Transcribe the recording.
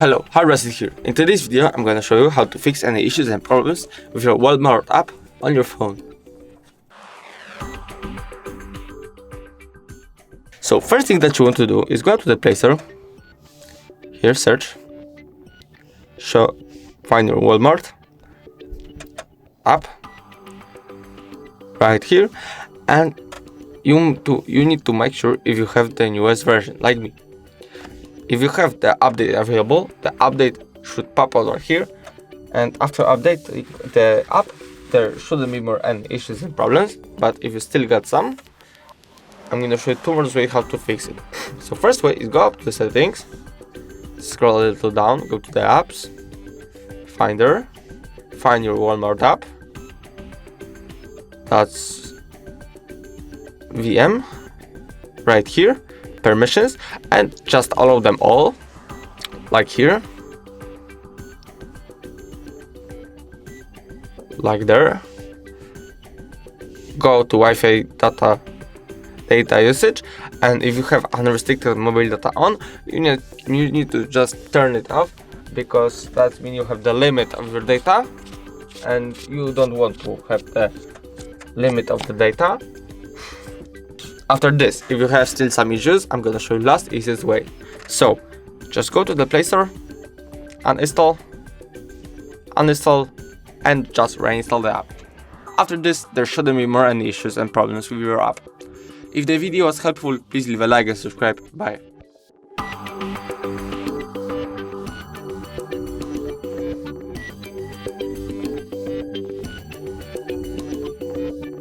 Hello, Harvested here. In today's video, I'm gonna show you how to fix any issues and problems with your Walmart app on your phone. So first thing that you want to do is go to the Play Store. Here, search. Find your Walmart app right here, and you need to make sure if you have the newest version, like me. If you have the update available, the update should pop out right here, and after update the app, there shouldn't be more any issues and problems. But if you still got some, I'm gonna show you two more ways how to fix it. So first way is go up to the settings, scroll a little down, go to the apps, finder, find your Walmart app, that's VM, right here, permissions, and just allow them all, like here, like there. Go to Wi-Fi data usage, and if you have unrestricted mobile data on, you need to just turn it off, because that means you have the limit of your data and you don't want to have the limit of the data. After this, if you have still some issues, I'm gonna show you last easiest way. So just go to the Play Store, uninstall, and just reinstall the app. After this, there shouldn't be more any issues and problems with your app. If the video was helpful, please leave a like and subscribe. Bye.